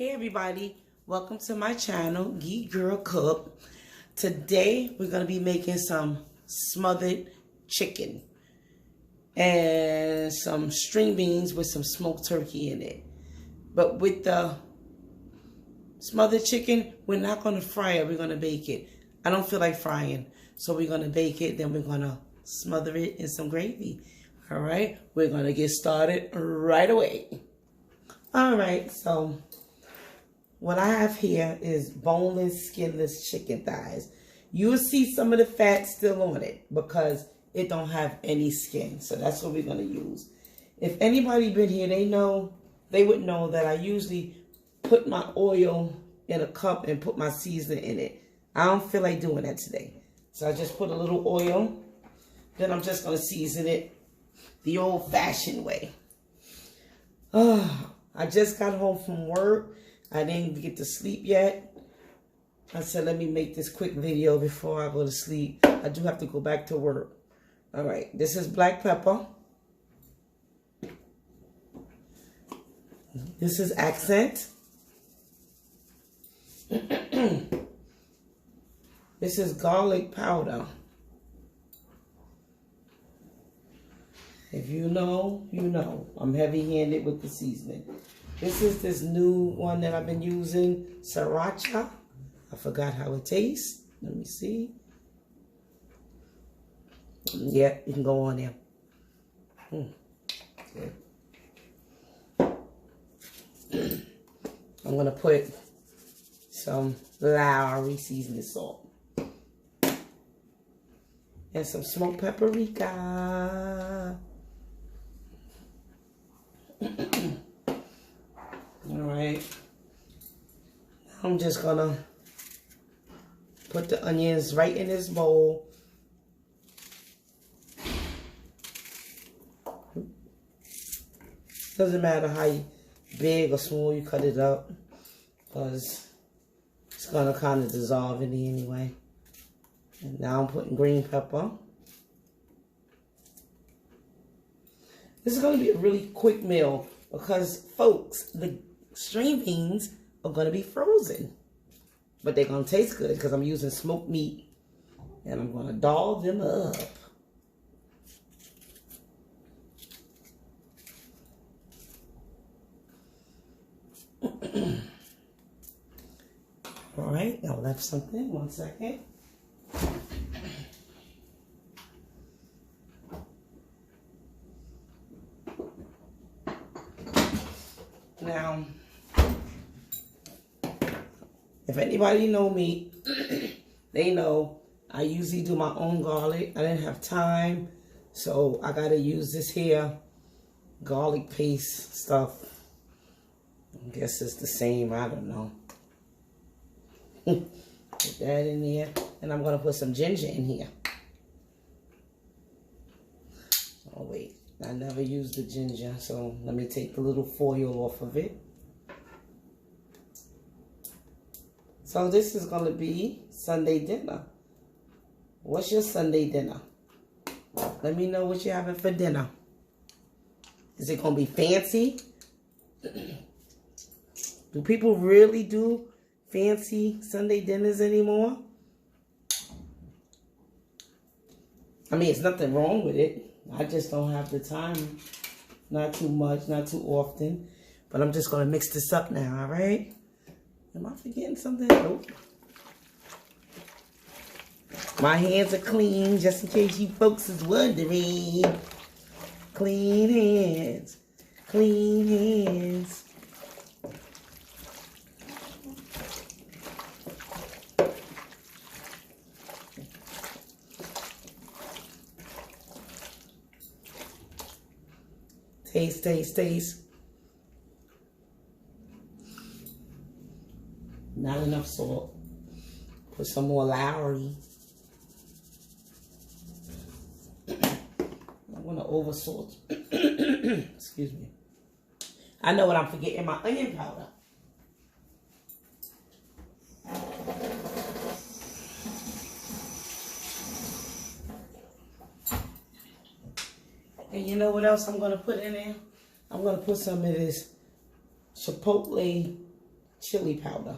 Hey everybody, welcome to my channel, Geek Girl Cook. Today we're going to be making some smothered chicken and some string beans with some smoked turkey in it. But with the smothered chicken, we're not going to fry it, we're going to bake it. I don't feel like frying, so we're going to bake it, then we're going to smother it in some gravy. All right, we're going to get started right away. All right, so what I have here is boneless, skinless chicken thighs. You will see some of the fat still on it because it don't have any skin. So that's what we're going to use. If anybody been here, they would know that I usually put my oil in a cup and put my seasoning in it. I don't feel like doing that today. So I just put a little oil. Then I'm just going to season it the old-fashioned way. I just got home from work. I didn't get to sleep yet. I said, let me make this quick video before I go to sleep. I do have to go back to work. All right, this is black pepper. This is accent. This is garlic powder. If you know, you know. I'm heavy-handed with the seasoning. This is this new one that I've been using, sriracha. I forgot how it tastes. Let me see. Yeah, you can go on there. Good. I'm going to put some Lowry seasoning salt. And some smoked paprika. Alright, I'm just gonna put the onions right in this bowl. Doesn't matter how big or small you cut it up, because it's gonna kind of dissolve in it anyway. And now I'm putting green pepper. This is gonna be a really quick meal because, folks, the string beans are going to be frozen. But they're going to taste good because I'm using smoked meat. And I'm going to doll them up. All right, I left something. 1 second. Now, if anybody know me, they know I usually do my own garlic. I didn't have time, so I got to use this here garlic paste stuff. I guess it's the same. I don't know. Put that in there. And I'm going to put some ginger in here. Oh, wait. I never used the ginger, so let me take the little foil off of it. So this is going to be Sunday dinner. What's your Sunday dinner? Let me know what you're having for dinner. Is it going to be fancy? Do people really do fancy Sunday dinners anymore? I mean, it's nothing wrong with it. I just don't have the time. Not too much, not too often. But I'm just going to mix this up now, all right? Am I forgetting something? Nope. My hands are clean, just in case you folks is wondering. Clean hands. Clean hands. Taste, taste, taste. Not enough salt. Put some more Lowry. I'm going to over salt. Excuse me. I know what I'm forgetting, my onion powder. And you know what else I'm going to put in there? I'm going to put some of this chipotle chili powder.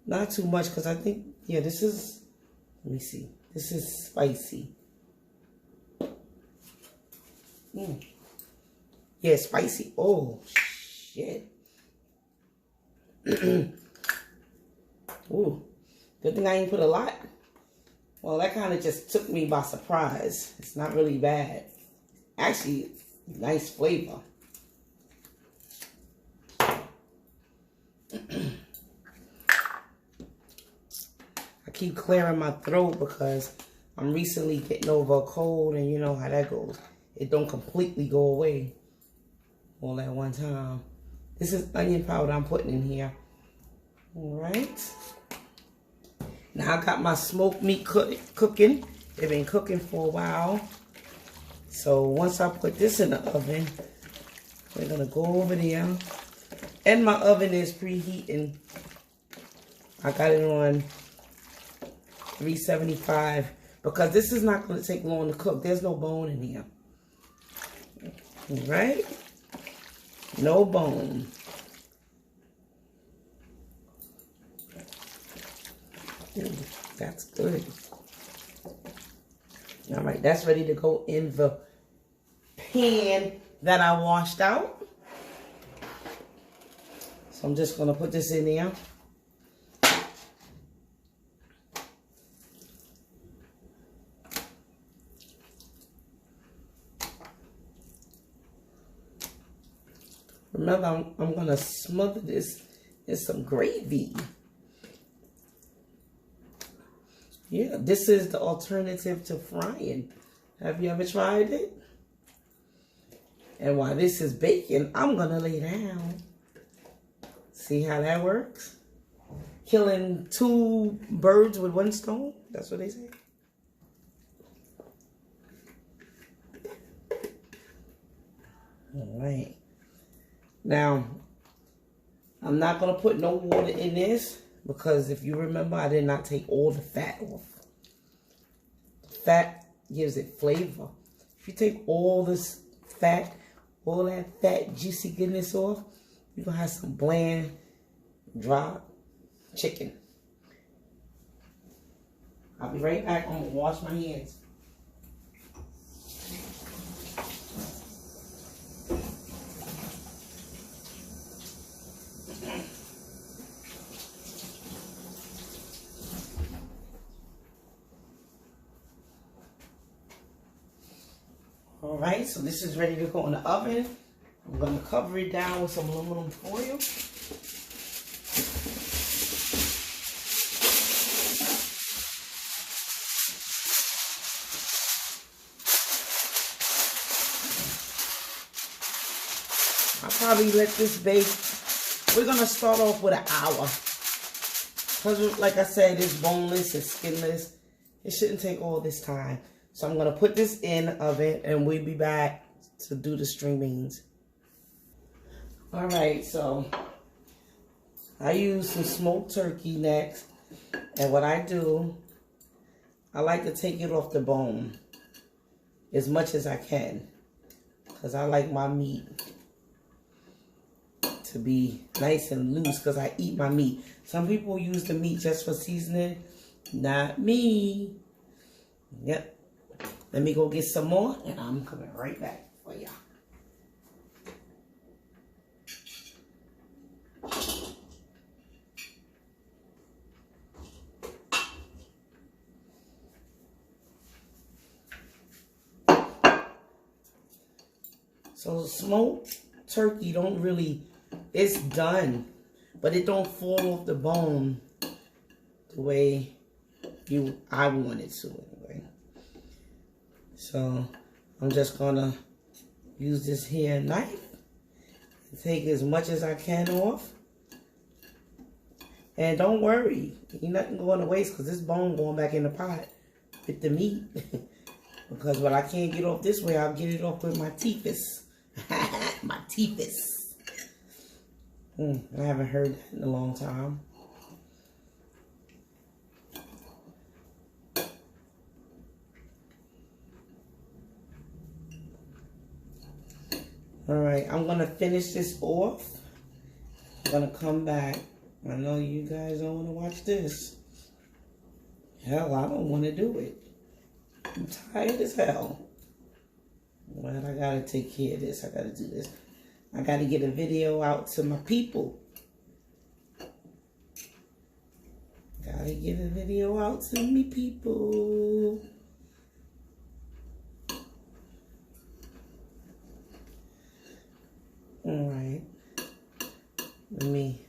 Not too much because I think, yeah, this is, let me see. This is spicy. Yeah, spicy. Oh, shit. Ooh, good thing I ain't put a lot. Well, that kind of just took me by surprise. It's not really bad. Actually, nice flavor. I keep clearing my throat because I'm recently getting over a cold, and you know how that goes. It don't completely go away all at one time. This is onion powder I'm putting in here. All right. Now I got my smoked meat cooking. They've been cooking for a while. So once I put this in the oven, we're gonna go over there. And my oven is preheating. I got it on 375 because this is not gonna take long to cook. There's no bone in here. All right? No bone. Ooh, that's good. All right, that's ready to go in the pan that I washed out. So I'm just gonna put this in there. Remember, I'm gonna smother this in some gravy. Yeah, this is the alternative to frying. Have you ever tried it? And while this is baking, I'm gonna lay down. See how that works? Killing 2 birds with 1 stone. That's what they say. All right. Now, I'm not going to put no water in this because if you remember, I did not take all the fat off. The fat gives it flavor. If you take all this fat, all that fat, juicy goodness off, you're going to have some bland, dry chicken. I'll be right back. I'm going to wash my hands. All right, so this is ready to go in the oven. I'm going to cover it down with some aluminum foil. I'll probably let this bake. We're going to start off with an hour. Because like I said, it's boneless, it's skinless. It shouldn't take all this time. So I'm going to put this in the oven and we'll be back to do the string beans. All right, so I use some smoked turkey next. And what I do, I like to take it off the bone as much as I can. Because I like my meat to be nice and loose because I eat my meat. Some people use the meat just for seasoning. Not me. Yep. Let me go get some more and I'm coming right back for y'all. So smoked turkey don't really, it's done, but it don't fall off the bone the way I want it to anyway. So I'm just gonna use this here knife and take as much as I can off. And don't worry, ain't nothing going to waste because this bone going back in the pot with the meat. Because what I can't get off this way, I'll get it off with my teethus. My teethus. I haven't heard that in a long time. All right, I'm going to finish this off. I'm going to come back I know you guys don't want to watch this. Hell, I don't want to do it. I'm tired as hell. But I gotta take care of this. I gotta do this. I gotta get a video out to my people. Gotta get a video out to me people. Alright. Let me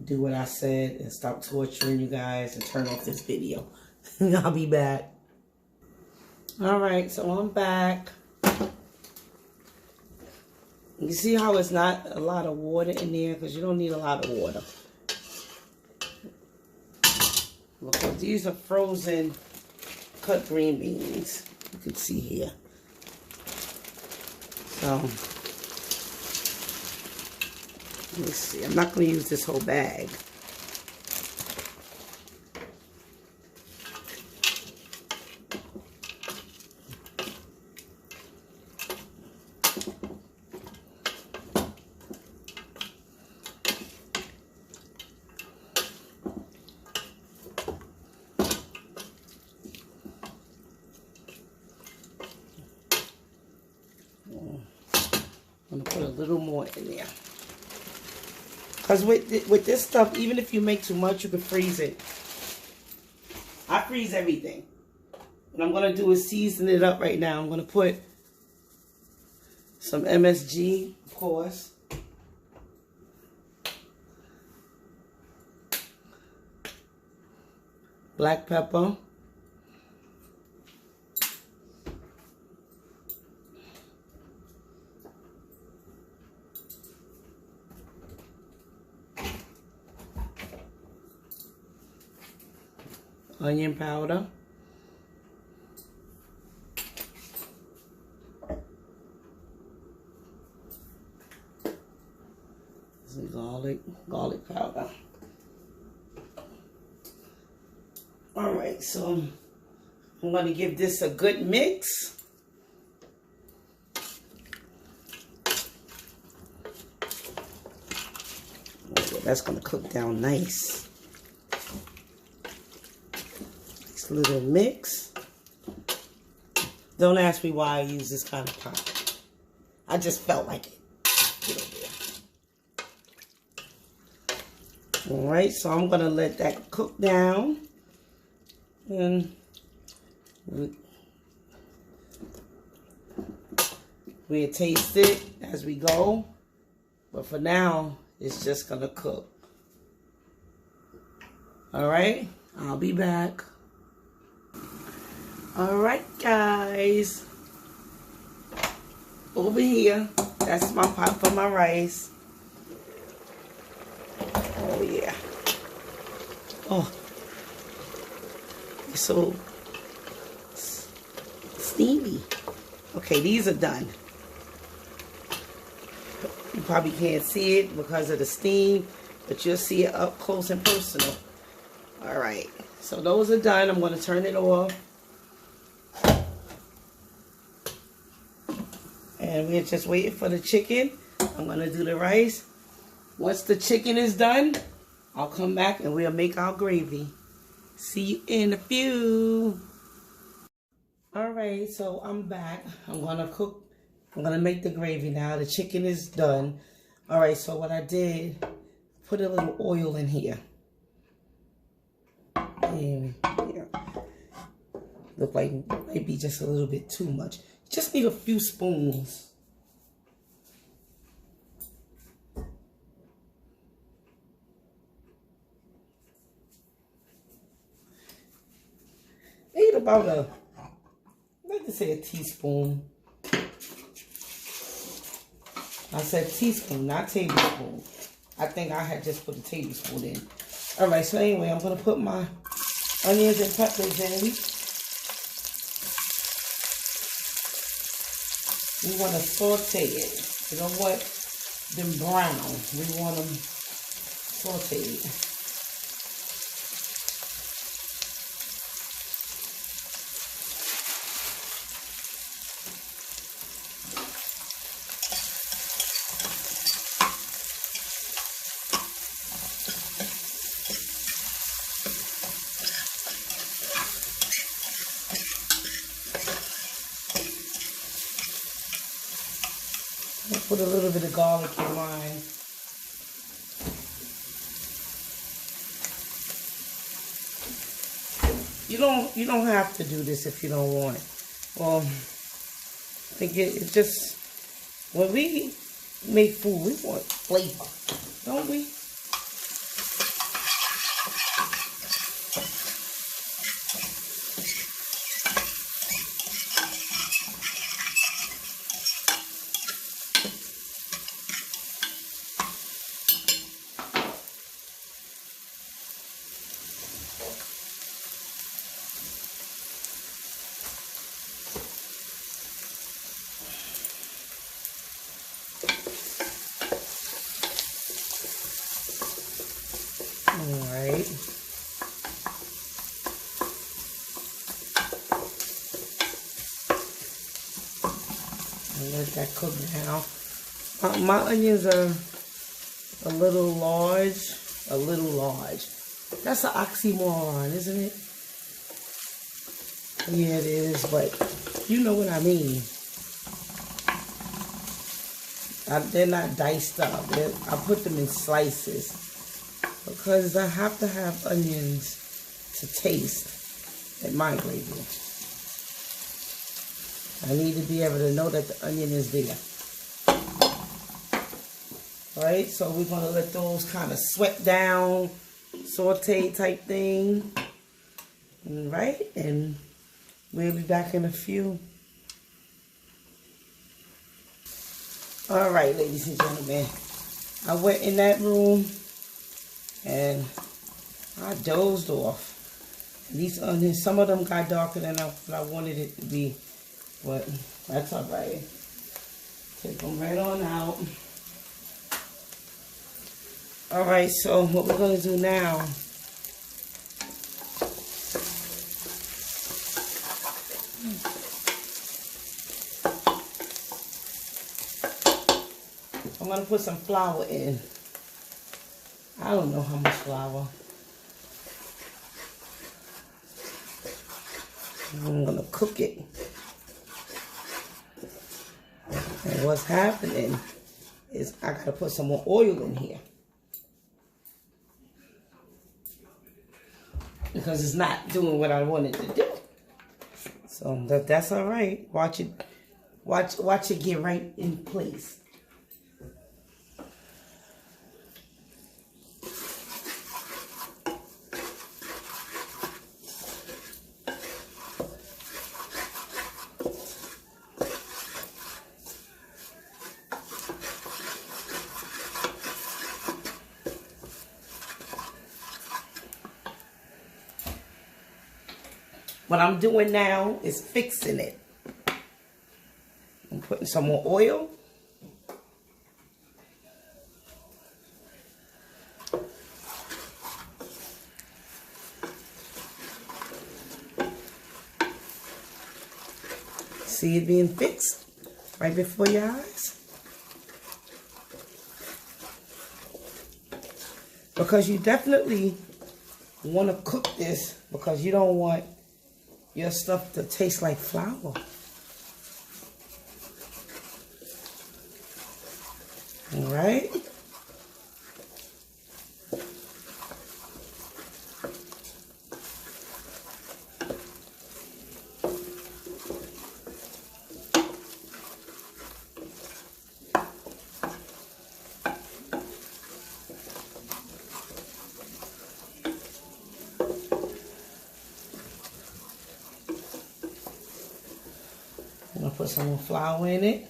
do what I said and stop torturing you guys and turn off this video. I'll be back. Alright, so I'm back. You see how it's not a lot of water in there? Because you don't need a lot of water. Because these are frozen cut green beans. You can see here. So, let me see. I'm not going to use this whole bag. I'm going to put a little more in there. Because with this stuff, even if you make too much, you can freeze it. I freeze everything. What I'm going to do is season it up right now. I'm going to put some MSG, of course. Black pepper. Onion powder. Some garlic powder. All right, so I'm going to give this a good mix. Oh, that's going to cook down nice. Little mix. Don't ask me why I use this kind of pot. I just felt like it. Alright, so I'm going to let that cook down. And we'll taste it as we go. But for now, it's just going to cook. Alright, I'll be back. Alright guys, over here, that's my pot for my rice. Oh yeah. Oh, it's so steamy. Okay, these are done. You probably can't see it because of the steam, but you'll see it up close and personal. Alright, so those are done. I'm going to turn it off. And we're just waiting for the chicken. I'm going to do the rice. Once the chicken is done, I'll come back and we'll make our gravy. See you in a few. Alright, so I'm back. I'm going to cook. I'm going to make the gravy now. The chicken is done. Alright, so what I did, put a little oil in here. And here. Look like maybe just a little bit too much. Just need a few spoons. Need about I'd like to say a teaspoon. I said teaspoon, not tablespoon. I think I had just put a tablespoon in. Alright, so anyway, I'm going to put my onions and peppers in. We want to saute it. We don't want them brown. We want them sauteed. put a little bit of garlic in mine. You don't have to do this if you don't want it. Well, I think it just, when we make food, we want flavor, don't we? Alright. Let that cook now. My onions are a little large. A little large. That's an oxymoron, isn't it? Yeah, it is, but you know what I mean. They're not diced up. I put them in slices because I have to have onions to taste in my gravy. I need to be able to know that the onion is there. Alright, so we're going to let those kind of sweat down, saute type thing. Alright, and we'll be back in a few. Alright, ladies and gentlemen, I went in that room and I dozed off. These onions, some of them got darker than I wanted it to be, but that's alright. Take them right on out. Alright, so what we're going to do now, I'm going to put some flour in. I don't know how much flour. I'm going to cook it. And what's happening is I got to put some more oil in here. Because it's not doing what I wanted to do. So that's all right. Watch it get right in place. What I'm doing now is fixing it. I'm putting some more oil. See it being fixed right before your eyes. Because you definitely want to cook this because you don't want your stuff to taste like flour. All right. I'm gonna put some more flour in it.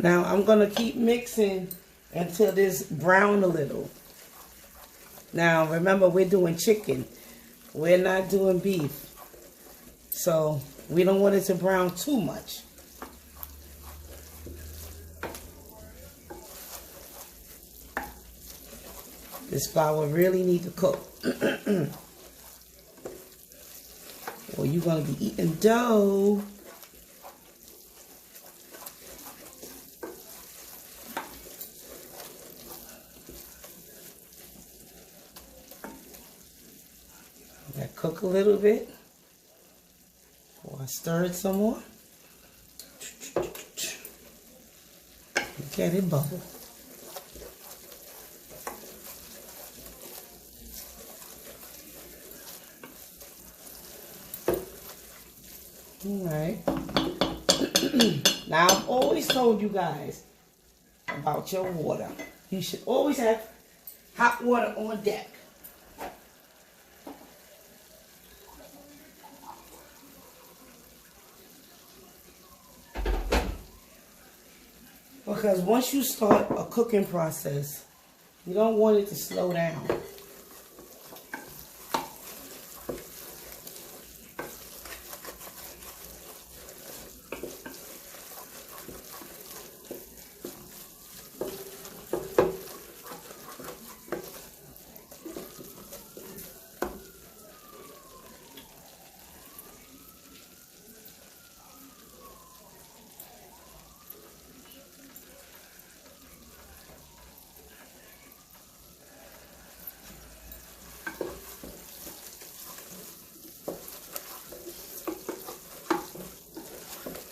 Now I'm going to keep mixing until this brown a little. Now remember, we're doing chicken. We're not doing beef. So we don't want it to brown too much. This flour really needs to cook. Or you're going to be eating dough. Let cook a little bit. Before I stir it some more. Look at it bubble. Alright. Now, I've always told you guys about your water. You should always have hot water on deck. Because once you start a cooking process, you don't want it to slow down.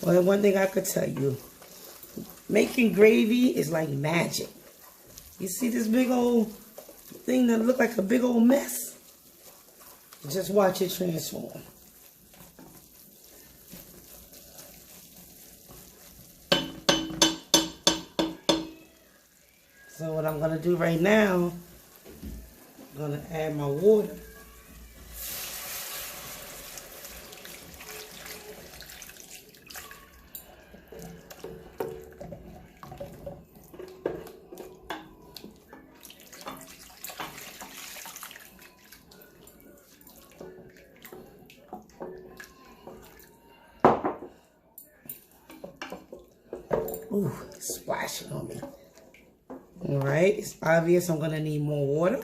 Well, one thing I could tell you, making gravy is like magic. You see this big old thing that look like a big old mess? Just watch it transform. So what I'm going to do right now, I'm going to add my water. Ooh, it's splashing on me. All right, it's obvious I'm going to need more water.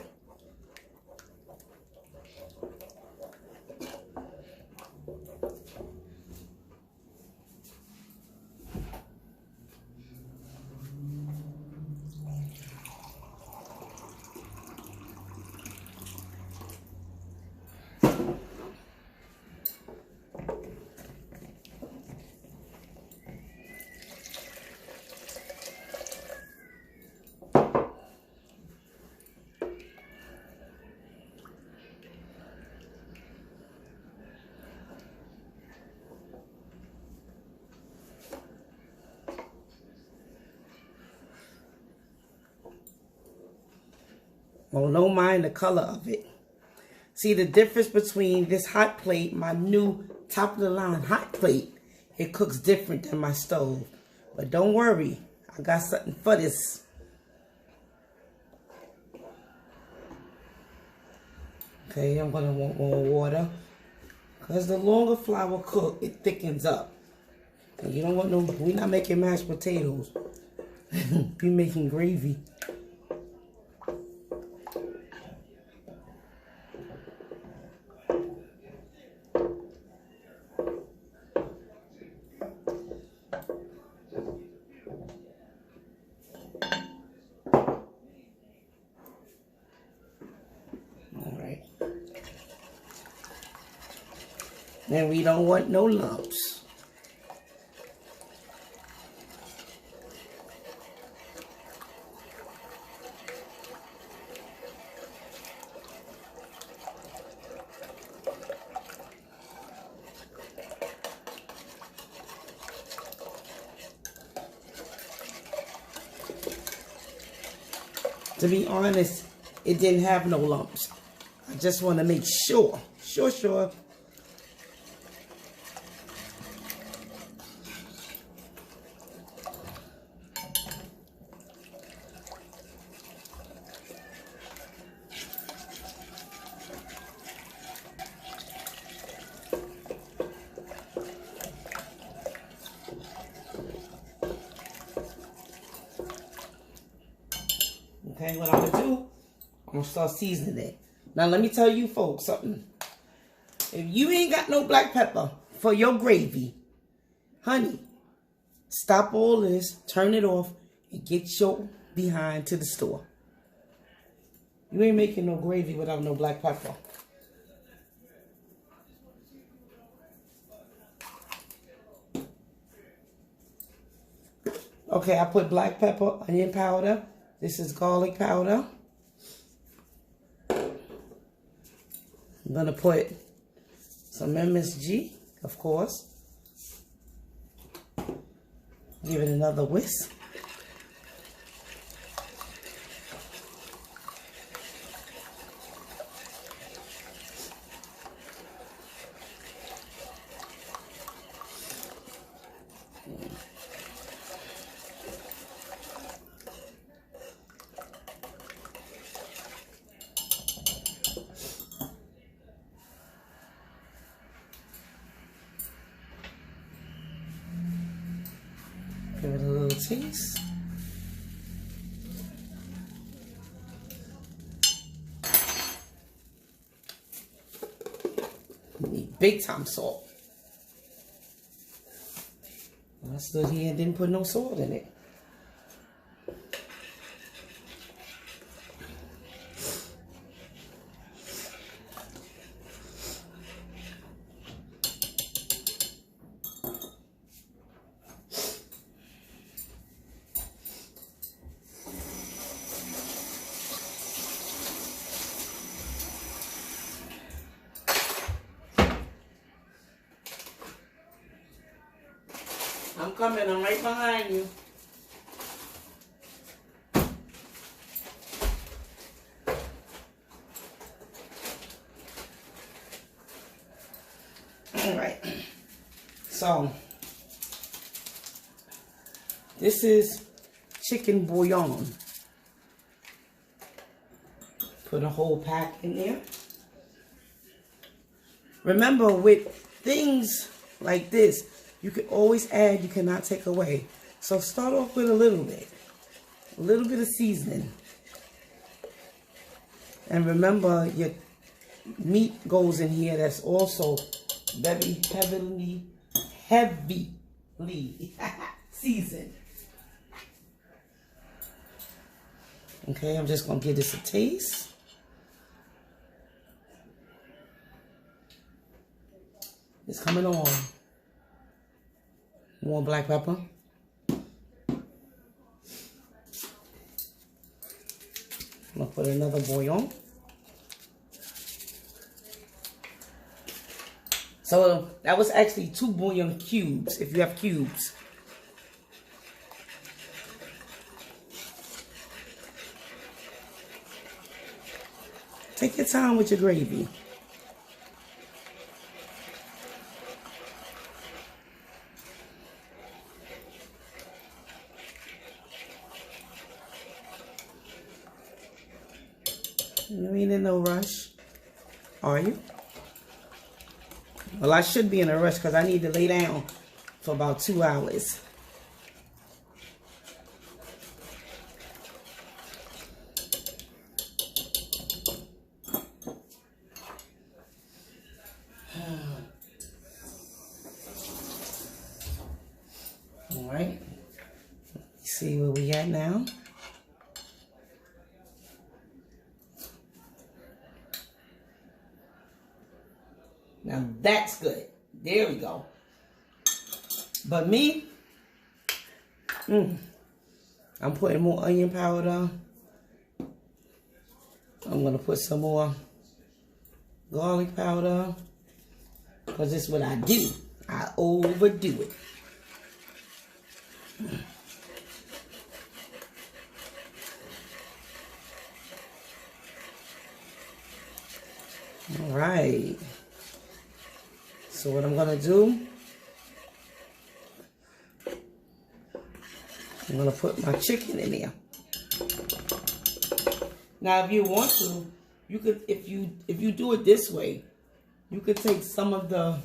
Well, don't mind the color of it. See the difference between this hot plate, my new top of the line hot plate. It cooks different than my stove. But don't worry, I got something for this. Okay, I'm gonna want more water. Because the longer flour cook, it thickens up. And you don't want no, we're not making mashed potatoes. We're making gravy. And we don't want no lumps. To be honest, it didn't have no lumps. I just want to make sure. Sure. Okay, what I'm gonna do, I'm gonna start seasoning it. Now let me tell you folks something. If you ain't got no black pepper for your gravy, honey, stop all this, turn it off, and get your behind to the store. You ain't making no gravy without no black pepper. Okay, I put black pepper, onion powder. This is garlic powder. I'm gonna put some MSG, of course. Give it another whisk. Give it a little taste. You need big time salt. I stood here and didn't put no salt in it. I'm coming, I'm right behind you. All right. So, this is chicken bouillon. Put a whole pack in there. Remember, with things like this, you can always add, you cannot take away. So start off with a little bit of seasoning. And remember, your meat goes in here that's also very heavily seasoned. Okay, I'm just gonna give this a taste. It's coming on. More black pepper. I'm gonna put another bouillon. So that was actually 2 bouillon cubes, if you have cubes. Take your time with your gravy. You ain't in no rush, are you? Well, I should be in a rush because I need to lay down for about 2 hours. All right. Let's see where we at now. Now that's good. There we go. But me, I'm putting more onion powder. I'm going to put some more garlic powder. Because this is what I do. I overdo it. All right. So what I'm going to do, I'm going to put my chicken in there. Now, if you want to, you could, if you do it this way, you could take some of the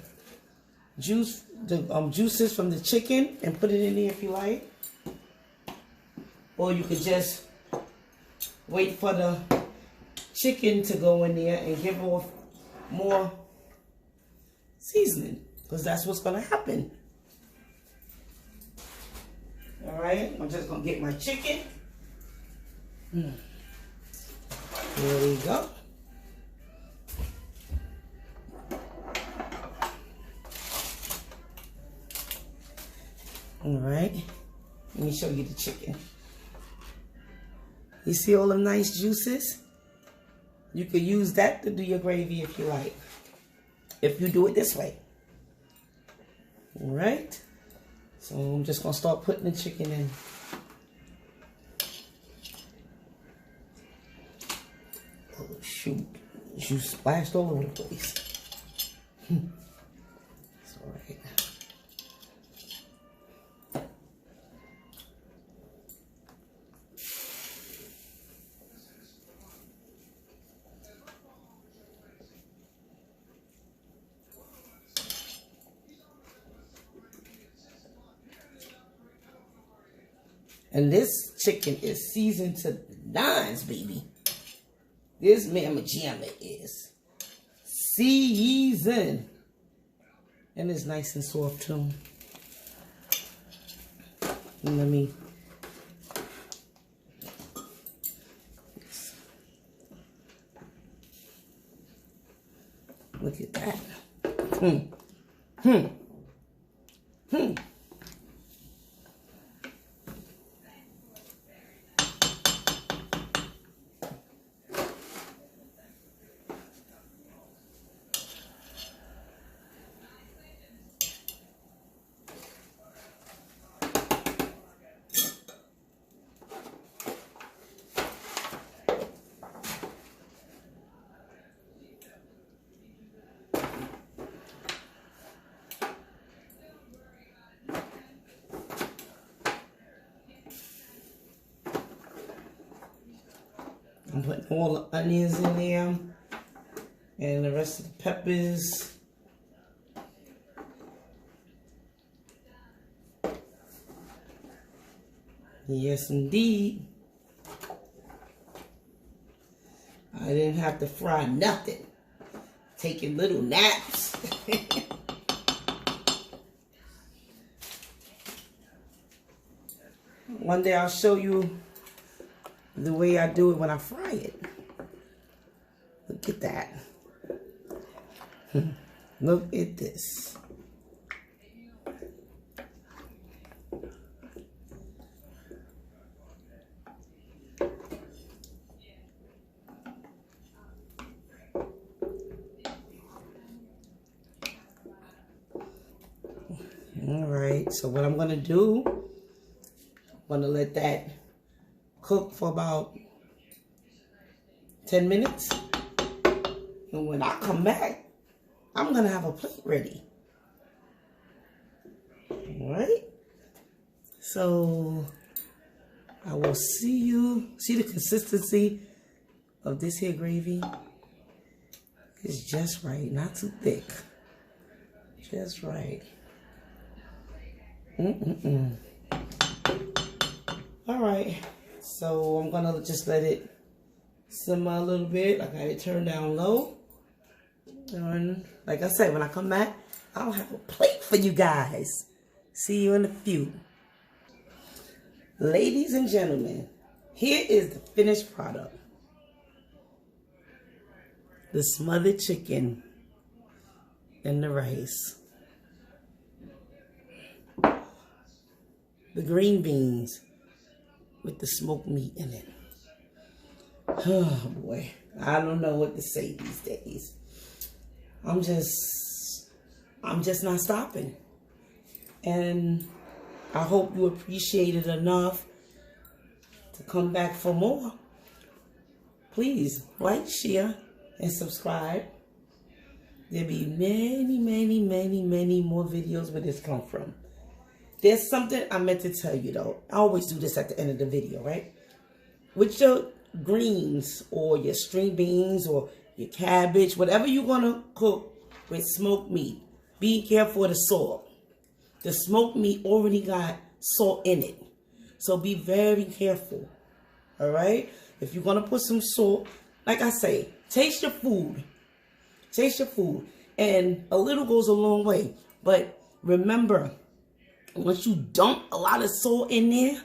juices from the chicken and put it in there if you like. Or you could just wait for the chicken to go in there and give off more seasoning, because that's what's going to happen. All right, I'm just going to get my chicken. There we go. All right, let me show you the chicken. You see all the nice juices? You could use that to do your gravy if you like, if you do it this way. All right, so I'm just gonna start putting the chicken in. Oh shoot, you splashed all over the place. It's all right. And this chicken is seasoned to the nines, baby. This mamma jamma is seasoned. And it's nice and soft too. And let me look at that. I'm putting all the onions in there and the rest of the peppers. Yes, indeed. I didn't have to fry nothing. Taking little naps. One day I'll show you the way I do it when I fry it. Look at that. Look at this. All right, so what I'm gonna do, I'm gonna let that cook for about 10 minutes. And when I come back, I'm gonna have a plate ready. All right, so I will see the consistency of this here gravy. It's just right, not too thick, just right. All right, so I'm gonna just let it simmer a little bit. I got it turned down low. And like I said, when I come back, I'll have a plate for you guys. See you in a few. Ladies and gentlemen, here is the finished product. The smothered chicken and the rice. The green beans with the smoked meat in it. Oh boy, I don't know what to say these days. I'm just not stopping. And I hope you appreciate it enough to come back for more. Please like, share, and subscribe. There'll be many, many, many, many more videos where this come from. There's something I meant to tell you though. I always do this at the end of the video, right? With your greens or your string beans or your cabbage, whatever you're gonna cook with smoked meat, be careful of the salt. The smoked meat already got salt in it. So be very careful, all right? If you're going to put some salt, like I say, taste your food. Taste your food. And a little goes a long way. But remember, once you dump a lot of salt in there,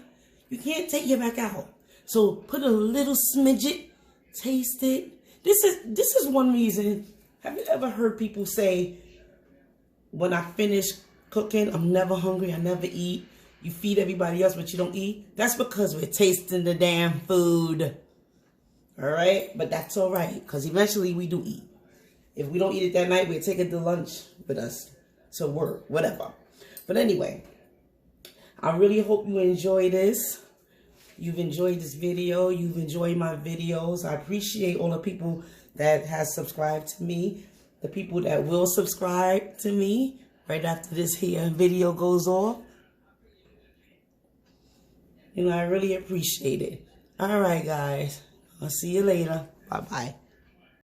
you can't take it back out. So put a little smidget, taste it. This is one reason. Have you ever heard people say, when I finish cooking, I'm never hungry, I never eat. You feed everybody else, but you don't eat. That's because we're tasting the damn food. All right? But that's all right, because eventually we do eat. If we don't eat it that night, we'll take it to lunch with us, to work, whatever. But anyway, I really hope you enjoy this. You've enjoyed this video. You've enjoyed my videos. I appreciate all the people that has subscribed to me. The people that will subscribe to me right after this here video goes off. You know, I really appreciate it. All right, guys. I'll see you later. Bye-bye.